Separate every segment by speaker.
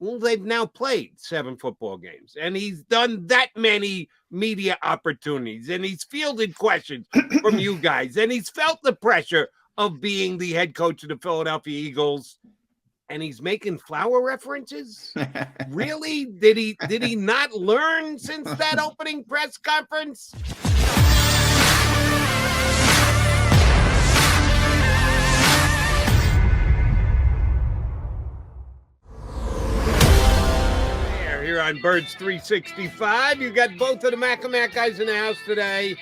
Speaker 1: Well, they've now played 7 football games, and he's done that many media opportunities, and he's fielded questions from you guys, and he's felt the pressure of being the head coach of the Philadelphia Eagles, and he's making flower references. Really? Did he not learn since that opening press conference? Here on Birds 365, you got both of the Mac and Mac guys in the house today.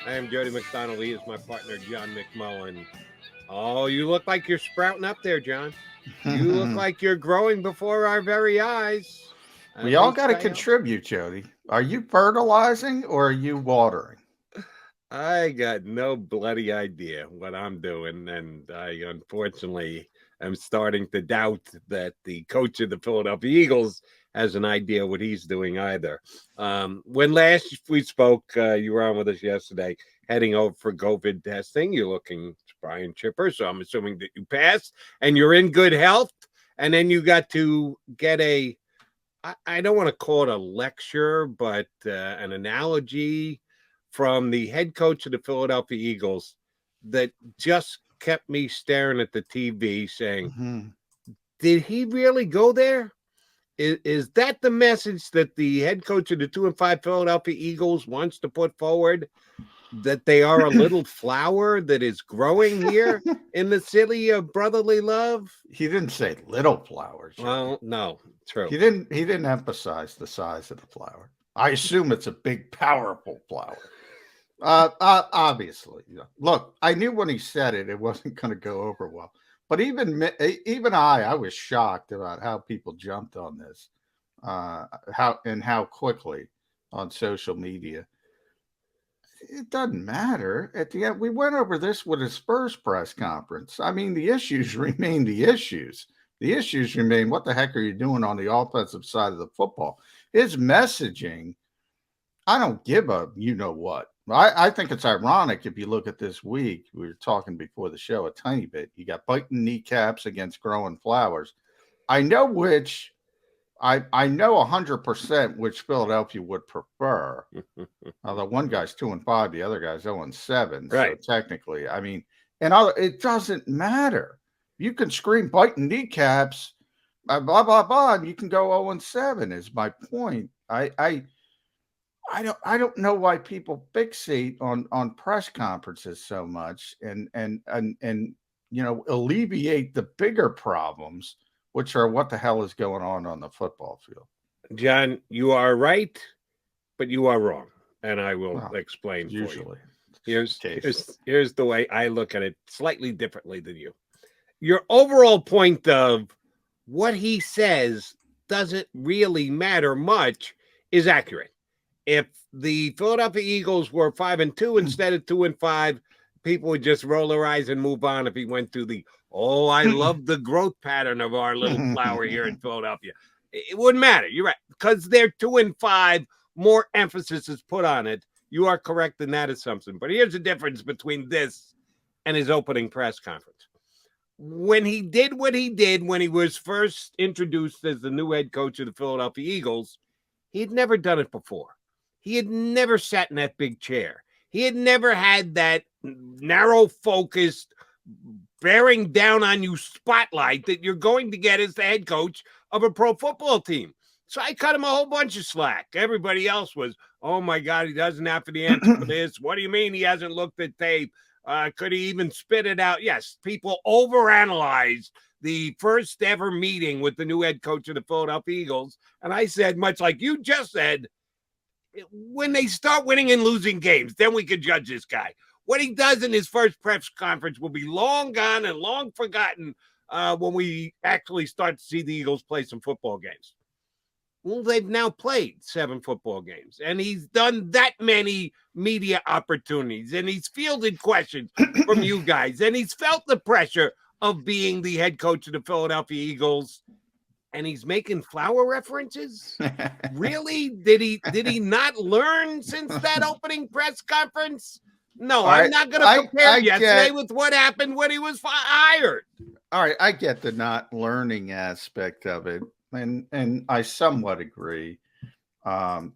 Speaker 1: I am Jody McDonald. He is my partner, John McMullen. Oh, you look like you're sprouting up there, John. You look like you're growing before our very eyes.
Speaker 2: We all got to contribute, Jody. Are you fertilizing or are you watering?
Speaker 1: I got no bloody idea what I'm doing, and I unfortunately am starting to doubt that the coach of the Philadelphia Eagles has an idea what he's doing either. When last we spoke, you were on with us yesterday, heading over for COVID testing. You're looking spry and chipper, so I'm assuming that you passed and you're in good health. And then you got to get I don't want to call it a lecture, but an analogy from the head coach of the Philadelphia Eagles that just kept me staring at the TV saying, did he really go there? Is that the message that the head coach of the 2-5 Philadelphia Eagles wants to put forward? That they are a little flower that is growing here in the city of brotherly love?
Speaker 2: He didn't say little flowers.
Speaker 1: Well, no, true.
Speaker 2: He didn't emphasize the size of the flower. I assume it's a big, powerful flower. Obviously, look, I knew when he said it wasn't going to go over well. But even I was shocked about how people jumped on this, how quickly on social media. It doesn't matter. At the end, we went over this with his first press conference. I mean, the issues remain the issues. The issues remain, what the heck are you doing on the offensive side of the football? His messaging, I don't give a you-know-what. I think it's ironic if you look at this week. We were talking before the show a tiny bit. You got biting kneecaps against growing flowers. I know 100% which Philadelphia would prefer. Although one guy's 2-5, the other guy's 0-7.
Speaker 1: Right.
Speaker 2: So technically, I mean, it doesn't matter. You can scream biting kneecaps, blah blah blah, and you can go 0-7. Is my point. I don't know why people fixate on press conferences so much and alleviate the bigger problems, which are what the hell is going on the football field.
Speaker 1: John, you are right, but you are wrong, and I will explain.
Speaker 2: Usually,
Speaker 1: here's the way I look at it, slightly differently than you. Your overall point of what he says doesn't really matter much is accurate. If the Philadelphia Eagles were 5-2 instead of 2-5, people would just roll their eyes and move on if he went through I love the growth pattern of our little flower here in Philadelphia. It wouldn't matter. You're right. Because they're 2-5, more emphasis is put on it. You are correct in that assumption. But here's the difference between this and his opening press conference. When he did what he did when he was first introduced as the new head coach of the Philadelphia Eagles, he had never done it before. He had never sat in that big chair. He had never had that narrow-focused, bearing down on you spotlight that you're going to get as the head coach of a pro football team. So I cut him a whole bunch of slack. Everybody else was, oh, my God, he doesn't have the answer for this. What do you mean he hasn't looked at tape? Could he even spit it out? Yes, people overanalyzed the first ever meeting with the new head coach of the Philadelphia Eagles. And I said, much like you just said, when they start winning and losing games, then we can judge this guy. What he does in his first press conference will be long gone and long forgotten when we actually start to see the Eagles play some football games. Well, they've now played 7 football games, and he's done that many media opportunities, and he's fielded questions from you guys, and he's felt the pressure of being the head coach of the Philadelphia Eagles. And he's making flower references? Really? Did he not learn since that opening press conference? No, I'm not going to compare yesterday with what happened when he was hired.
Speaker 2: All right, I get the not learning aspect of it. and I somewhat agree on,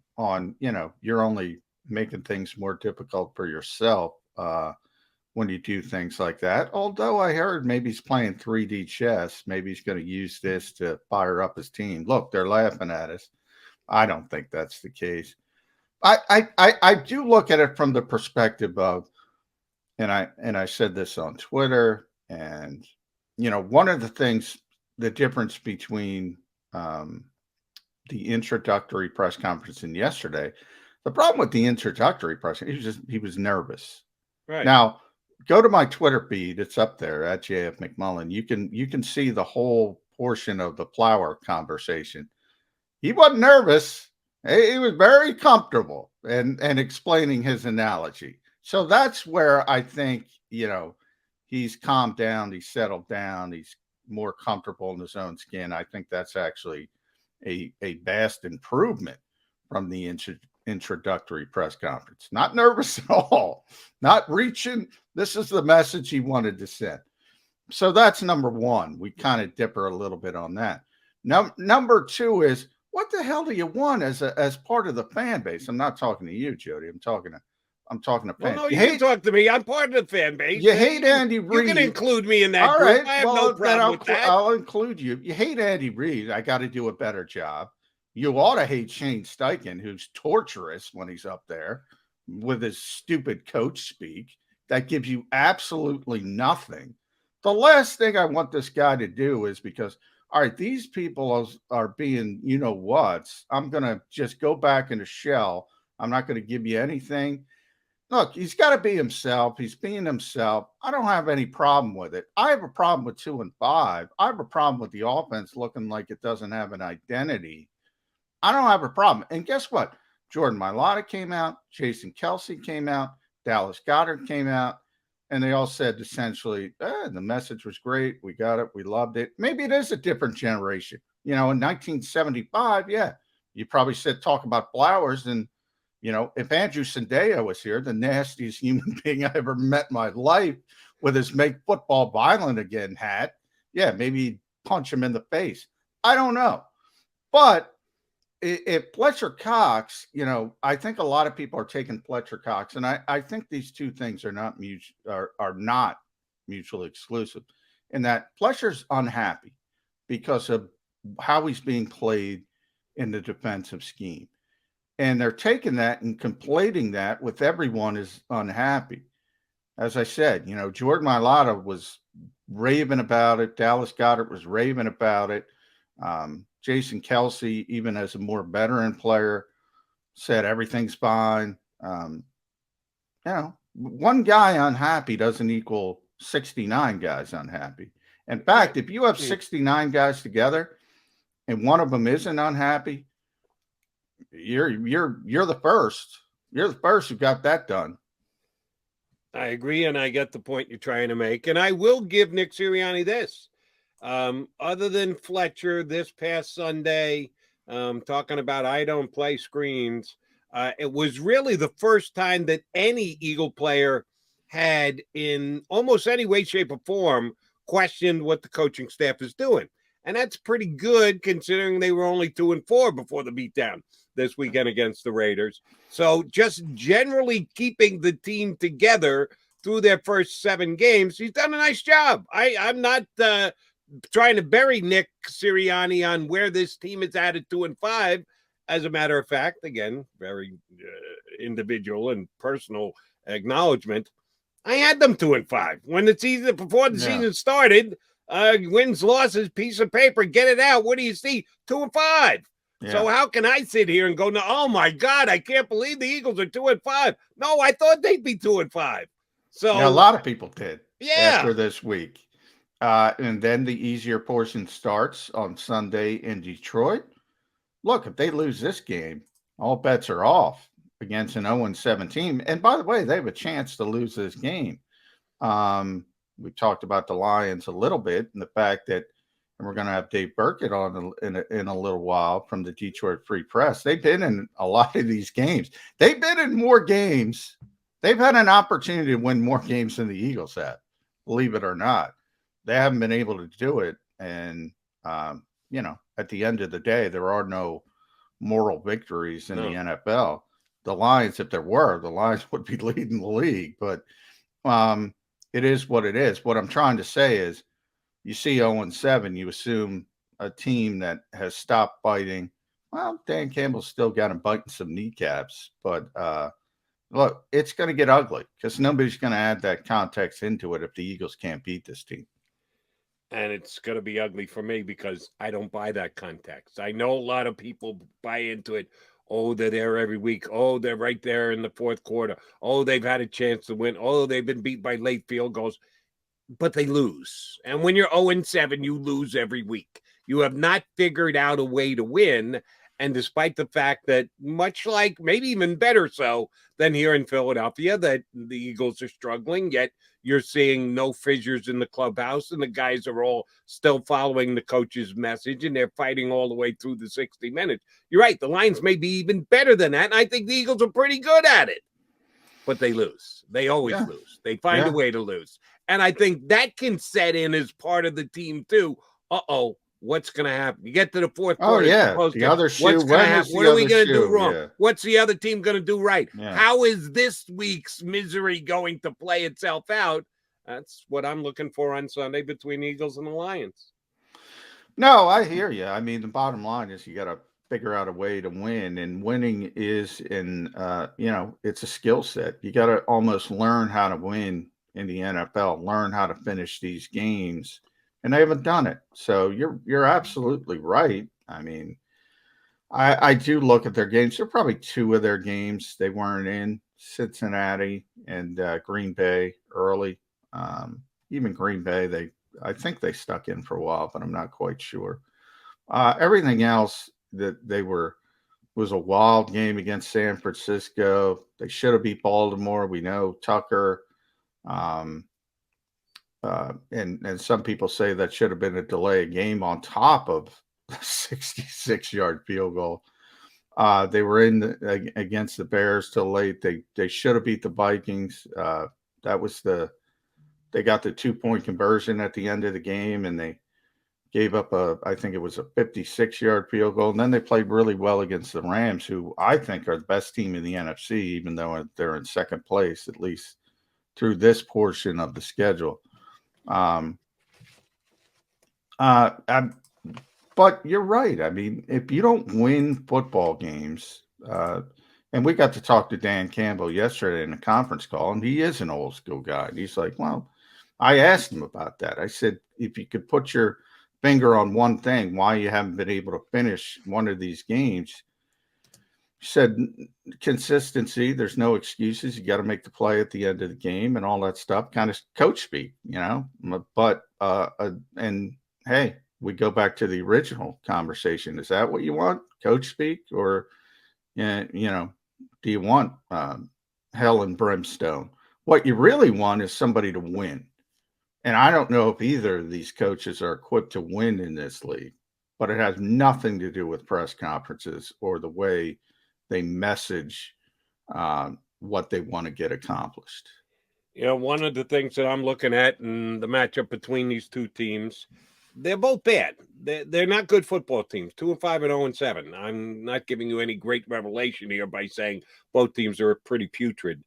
Speaker 2: you're only making things more difficult for yourself when you do things like that. Although I heard maybe he's playing 3D chess. Maybe he's going to use this to fire up his team. Look, they're laughing at us. I don't think that's the case. I do look at it from the perspective of, and I said this on Twitter, and one of the things, the difference between the introductory press conference and yesterday, the problem with the introductory press, he was nervous.
Speaker 1: Right
Speaker 2: now, go to my Twitter feed; it's up there at JF McMullen. You can see the whole portion of the flower conversation. He wasn't nervous. He was very comfortable and explaining his analogy. So that's where I think, he's calmed down, he's settled down, he's more comfortable in his own skin. I think that's actually a vast improvement from the introductory press conference. Not nervous at all, not reaching. This is the message he wanted to send. So that's number one. We kind of differ a little bit on that. Number two is, what the hell do you want as part of the fan base? I'm not talking to you, Jody. I'm talking to fans.
Speaker 1: Well, no, you can talk to me. I'm part of the fan base.
Speaker 2: You hate Andy Reid.
Speaker 1: You can include me in that
Speaker 2: All
Speaker 1: group.
Speaker 2: right.
Speaker 1: I have no problem with that.
Speaker 2: I'll include you. You hate Andy Reid. I got to do a better job. You ought to hate Shane Steichen, who's torturous when he's up there with his stupid coach speak that gives you absolutely nothing. The last thing I want this guy to do is, because, all right, these people are being, whats. I'm going to just go back in a shell. I'm not going to give you anything. Look, he's got to be himself. He's being himself. I don't have any problem with it. I have a problem with 2 and 5. I have a problem with the offense looking like it doesn't have an identity. I don't have a problem. And guess what? Jordan Mailata came out. Jason Kelce came out. Dallas Goedert came out. And they all said essentially, the message was great. We got it. We loved it. Maybe it is a different generation. In 1975, yeah, you probably said talk about flowers. And, if Andrew Sandeo was here, the nastiest human being I ever met in my life, with his Make Football Violent Again hat, yeah, maybe punch him in the face. I don't know. But if Fletcher Cox, I think a lot of people are taking Fletcher Cox, and I think these two things are not mutually exclusive, in that Fletcher's unhappy because of how he's being played in the defensive scheme. And they're taking that and conflating that with everyone is unhappy. As I said, Jordan Mailata was raving about it. Dallas Goedert was raving about it. Jason Kelce, even as a more veteran player, said everything's fine. One guy unhappy doesn't equal 69 guys unhappy. In fact, if you have 69 guys together and one of them isn't unhappy, you're the first. You're the first who got that done.
Speaker 1: I agree, and I get the point you're trying to make. And I will give Nick Sirianni this. Other than Fletcher this past Sunday, talking about I don't play screens, it was really the first time that any Eagle player had, in almost any way, shape, or form, questioned what the coaching staff is doing. And that's pretty good considering they were only 2 and 4 before the beatdown this weekend against the Raiders. So just generally keeping the team together through their first 7 games, he's done a nice job. I'm not trying to bury Nick Sirianni on where this team is at 2 and 5. As a matter of fact, again, very individual and personal acknowledgement. I had them 2 and 5 when the season, before the season started. Wins, losses, piece of paper, get it out. What do you see? 2 and 5. Yeah. So how can I sit here and go, oh my God, I can't believe the Eagles are 2 and 5. No, I thought they'd be 2 and 5. So
Speaker 2: a lot of people did.
Speaker 1: Yeah.
Speaker 2: After this week. And then the easier portion starts on Sunday in Detroit. Look, if they lose this game, all bets are off against an 0-7 team. And by the way, they have a chance to lose this game. We talked about the Lions a little bit, and the fact that, and we're going to have Dave Burkett on in a little while from the Detroit Free Press. They've been in a lot of these games. They've been in more games. They've had an opportunity to win more games than the Eagles have, believe it or not. They haven't been able to do it. And at the end of the day, there are no moral victories in the
Speaker 1: No.
Speaker 2: NFL. The Lions, if there were, the Lions would be leading the league. But it is what it is. What I'm trying to say is, you see 0-7, you assume a team that has stopped biting. Well, Dan Campbell's still got him biting some kneecaps, but look, it's going to get ugly because nobody's going to add that context into it if the Eagles can't beat this team.
Speaker 1: And it's going to be ugly for me because I don't buy that context. I know a lot of people buy into it. Oh, they're there every week. Oh, they're right there in the fourth quarter. Oh, they've had a chance to win. Oh, they've been beat by late field goals, but they lose. And when you're 0-7, you lose every week. You have not figured out a way to win. And despite the fact that, much like, maybe even better so than here in Philadelphia, that the Eagles are struggling, yet you're seeing no fissures in the clubhouse, and the guys are all still following the coach's message, and they're fighting all the way through the 60 minutes. You're right. The Lions may be even better than that, and I think the Eagles are pretty good at it. But they lose. They always lose. They find a way to lose. And I think that can set in as part of the team, too. What's going to happen? You get to the fourth quarter.
Speaker 2: Oh, yeah. The other shoe.
Speaker 1: What's going to happen? What are we going to do wrong?
Speaker 2: Yeah.
Speaker 1: What's the other team going to do right?
Speaker 2: Yeah.
Speaker 1: How is this week's misery going to play itself out? That's what I'm looking for on Sunday between the Eagles and the Lions.
Speaker 2: No, I hear you. I mean, the bottom line is you got to figure out a way to win, and winning is it's a skill set. You got to almost learn how to win in the NFL, learn how to finish these games. And they haven't done it. So you're absolutely right. I mean, I do look at their games. There are probably two of their games they weren't in, Cincinnati and Green Bay early. Even Green Bay, I think they stuck in for a while, but I'm not quite sure. Everything else that was a wild game against San Francisco. They should have beat Baltimore. We know Tucker. And some people say that should have been a delay game on top of a 66-yard field goal. They were against the Bears till late. They should have beat the Vikings. They got the 2-point conversion at the end of the game, and they gave up I think it was a 56-yard field goal. And then they played really well against the Rams, who I think are the best team in the NFC, even though they're in second place, at least through this portion of the schedule. But you're right. I mean, if you don't win football games, and we got to talk to Dan Campbell yesterday in a conference call, and he is an old school guy. And he's like, well, I asked him about that. I said, if you could put your finger on one thing, why you haven't been able to finish one of these games, he said, consistency. There's no excuses. You got to make the play at the end of the game and all that stuff. Kind of coach speak, But and hey, we go back to the original conversation. Is that what you want, coach speak, or do you want hell and brimstone? What you really want is somebody to win. And I don't know if either of these coaches are equipped to win in this league, but it has nothing to do with press conferences or the way they message what they want to get accomplished.
Speaker 1: One of the things that I'm looking at in the matchup between these two teams, they're both bad. They're not good football teams, 2-5 and 0-7. I'm not giving you any great revelation here by saying both teams are pretty putrid.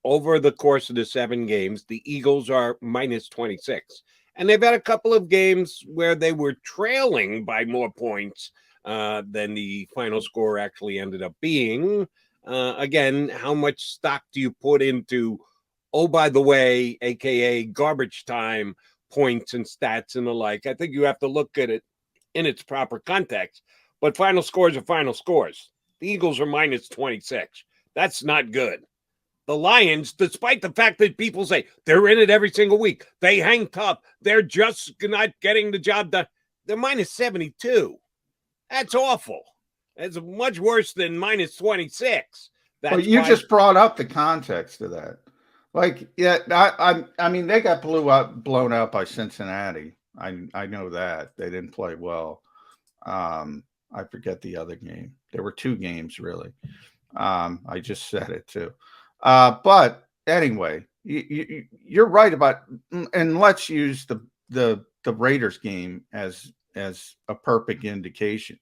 Speaker 1: Over the course of the 7 games, the Eagles are minus 26. And they've had a couple of games where they were trailing by more points than the final score actually ended up being. Again, how much stock do you put into, oh, by the way, AKA garbage time points and stats and the like? I think you have to look at it in its proper context. But final scores are final scores. The Eagles are minus 26. That's not good. The Lions, despite the fact that people say they're in it every single week, they hang tough, they're just not getting the job done, they're minus 72. That's awful. It's much worse than minus 26.
Speaker 2: But you just brought up the context of that. Like, yeah, I mean, they got blown out by Cincinnati. I know that. They didn't play well. I forget the other game. There were 2 games, really. I just said it, too. But anyway, you're right about, and let's use the Raiders game as as a perfect indication.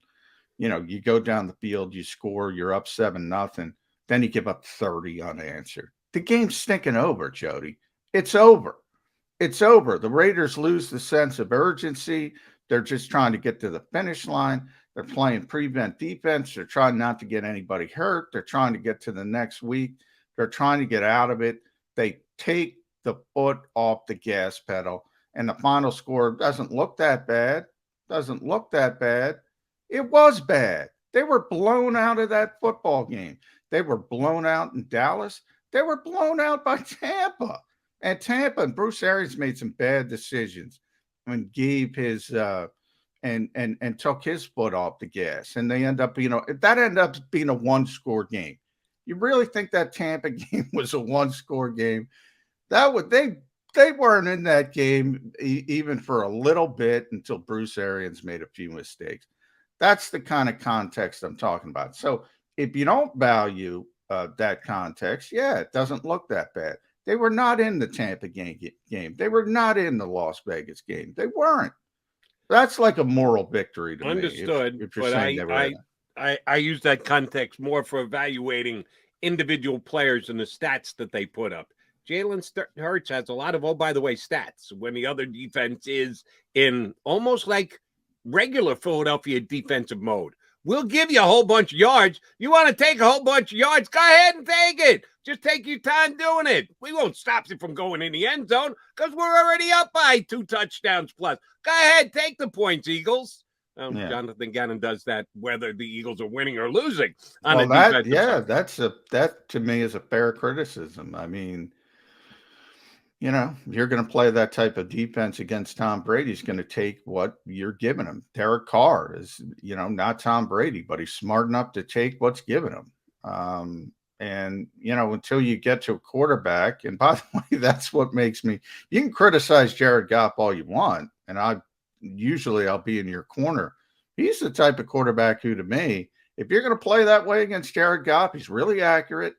Speaker 2: You go down the field, you score, you're up 7-0, then you give up 30 unanswered. The game's stinking over, Jody. It's over. It's over. The Raiders lose the sense of urgency. They're just trying to get to the finish line. They're playing prevent defense. They're trying not to get anybody hurt. They're trying to get to the next week. They're trying to get out of it. They take the foot off the gas pedal, and the final score doesn't look that bad. Doesn't look that bad. It was bad. They were blown out of that football game. They were blown out in Dallas. They were blown out by Tampa. And Bruce Arians made some bad decisions and gave his and took his foot off the gas. And they end up, that ended up being a one-score game. You really think that Tampa game was a one-score game? They weren't in that game even for a little bit until Bruce Arians made a few mistakes. That's the kind of context I'm talking about. So if you don't value that context, yeah, it doesn't look that bad. They were not in the Tampa game. They were not in the Las Vegas game. They weren't. That's like a moral victory to
Speaker 1: Understood,
Speaker 2: me. If you're saying they were
Speaker 1: I use that context more for evaluating individual players and the stats that they put up. Jalen Hurts has a lot of, oh, by the way, stats when the other defense is in almost like regular Philadelphia defensive mode. We'll give you a whole bunch of yards. You want to take a whole bunch of yards? Go ahead and take it. Just take your time doing it. We won't stop you from going in the end zone because we're already up by 2 touchdowns plus. Go ahead, take the points, Eagles. Jonathan Gannon does that whether the Eagles are winning or losing on the defensive side.
Speaker 2: That to me is a fair criticism. I mean, you're going to play that type of defense against Tom Brady. He's going to take what you're giving him. Derek Carr is, not Tom Brady, but he's smart enough to take what's given him. And until you get to a quarterback, and by the way, that's what makes me, you can criticize Jared Goff all you want, and I'll be in your corner. He's the type of quarterback who, to me, if you're going to play that way against Jared Goff, he's really accurate.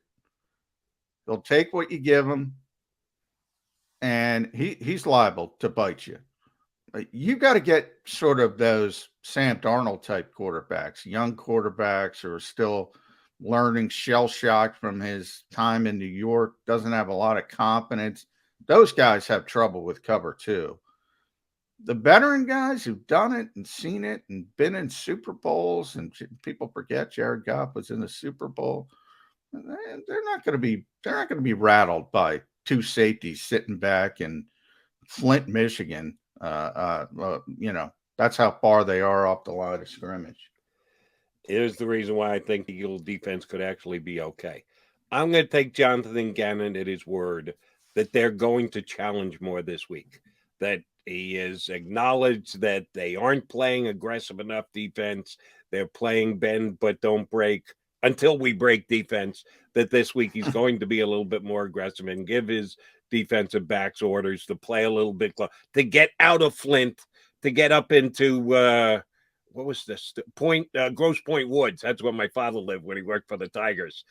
Speaker 2: He'll take what you give him. And he's liable to bite you. You got to get sort of those Sam Darnold type quarterbacks, young quarterbacks who are still learning, shell-shocked from his time in New York, doesn't have a lot of confidence. Those guys have trouble with cover two. The veteran guys who've done it and seen it and been in Super Bowls, and people forget Jared Goff was in the Super Bowl. They're not going to be rattled by 2 safeties sitting back in Flint, Michigan. That's how far they are off the line of scrimmage.
Speaker 1: Here's the reason why I think the Eagles defense could actually be okay. I'm going to take Jonathan Gannon at his word that they're going to challenge more this week, that he has acknowledged that they aren't playing aggressive enough defense. They're playing bend but don't break until we break defense, that this week he's going to be a little bit more aggressive and give his defensive backs orders to play a little bit close, to get out of Flint, to get up into, what was this? Grosse Pointe Woods. That's where my father lived when he worked for the Tigers.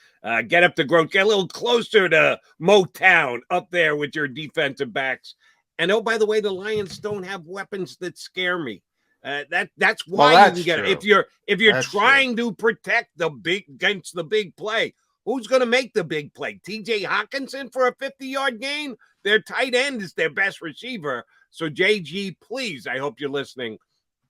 Speaker 1: Get up to get a little closer to Motown up there with your defensive backs. And oh, by the way, the Lions don't have weapons that scare me. That's why you can get it. If you're trying to protect against the big play, who's going to make the big play? TJ Hawkinson for a 50-yard gain? Their tight end is their best receiver. So JG, please, I hope you're listening.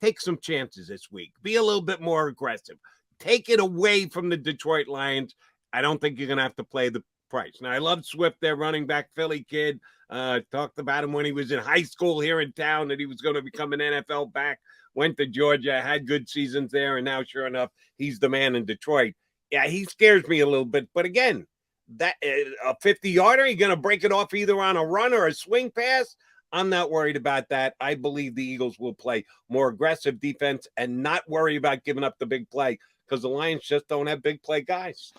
Speaker 1: Take some chances this week. Be a little bit more aggressive. Take it away from the Detroit Lions. I don't think you're going to have to play the price. Now, I love Swift, their running back, Philly kid. Talked about him when he was in high school here in town, that he was going to become an NFL back. Went to Georgia, had good seasons there, and now, sure enough, he's the man in Detroit. Yeah, he scares me a little bit. But again, that a 50-yarder, you're going to break it off either on a run or a swing pass. I'm not worried about that. I believe the Eagles will play more aggressive defense and not worry about giving up the big play because the Lions just don't have big play guys.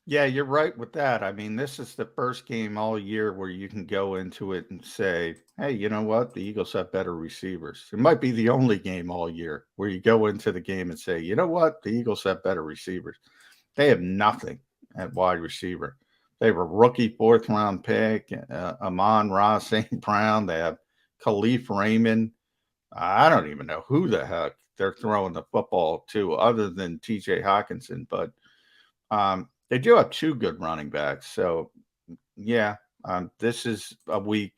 Speaker 2: Yeah, you're right with that. I mean, this is the first game all year where you can go into it and say, hey, you know what? The Eagles have better receivers. It might be the only game all year where you go into the game and say, you know what? The Eagles have better receivers. They have nothing at wide receiver. They have a rookie 4th-round pick, Amon-Ra St. Brown. They have Khalif Raymond. I don't even know who the heck they're throwing the football to other than TJ Hawkinson, but they do have 2 good running backs. So, yeah, this is a week.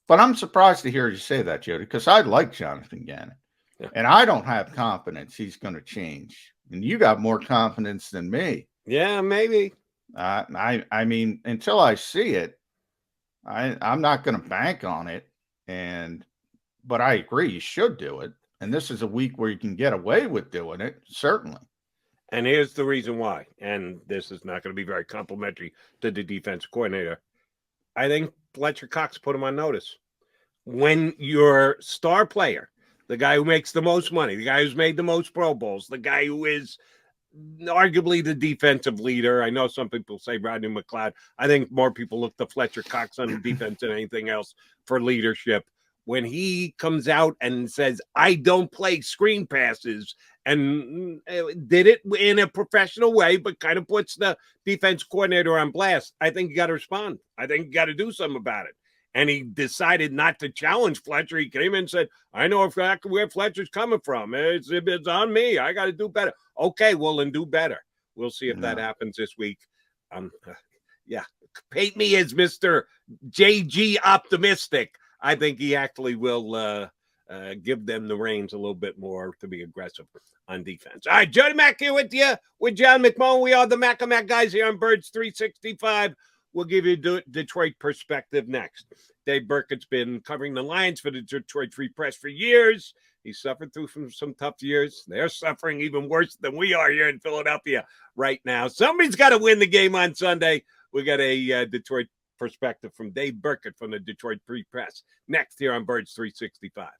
Speaker 2: But I'm surprised to hear you say that, Jody, because I like Jonathan Gannon. Yeah. And I don't have confidence he's going to change. And you got more confidence than me.
Speaker 1: Yeah, maybe.
Speaker 2: I mean, until I see it, I'm not going to bank on it. But I agree, you should do it. And this is a week where you can get away with doing it, certainly.
Speaker 1: And here's the reason why. And this is not going to be very complimentary to the defense coordinator. I think Fletcher Cox put him on notice. When your star player, the guy who makes the most money, the guy who's made the most Pro Bowls, the guy who is arguably the defensive leader. I know some people say Rodney McLeod. I think more people look to Fletcher Cox on the defense than anything else for leadership. When he comes out and says, I don't play screen passes, and did it in a professional way, but kind of puts the defense coordinator on blast, I think you got to respond. I think you got to do something about it. And he decided not to challenge Fletcher. He came in and said, I know exactly where Fletcher's coming from. It's on me. I got to do better. Okay, well, then do better. We'll see if that happens this week. Yeah, paint me as Mr. JG optimistic. I think he actually will give them the reins a little bit more to be aggressive on defense. All right, Jody Mac here with you, with John McMullen. We are the Mac and Mac guys here on Birds 365. We'll give you Detroit perspective next. Dave Burkett's been covering the Lions for the Detroit Free Press for years. He suffered through from some tough years. They're suffering even worse than we are here in Philadelphia right now. Somebody's got to win the game on Sunday. We got a Detroit perspective from Dave Burkett from the Detroit Free Press next here on Birds 365.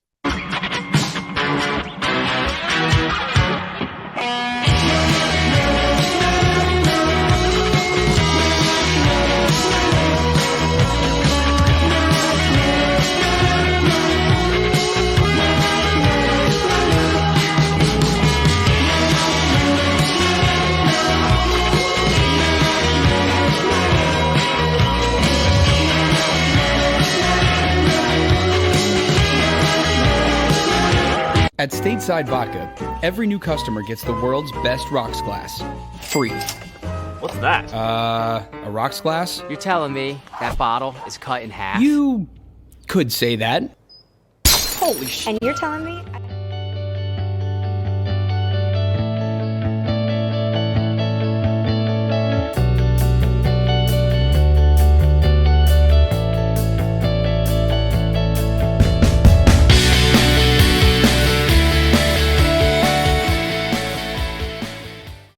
Speaker 3: At Stateside Vodka, every new customer gets the world's best rocks glass, free.
Speaker 4: What's that?
Speaker 3: A rocks glass?
Speaker 4: You're telling me that bottle is cut in half?
Speaker 3: You could say that.
Speaker 4: Holy shit.
Speaker 5: And you're telling me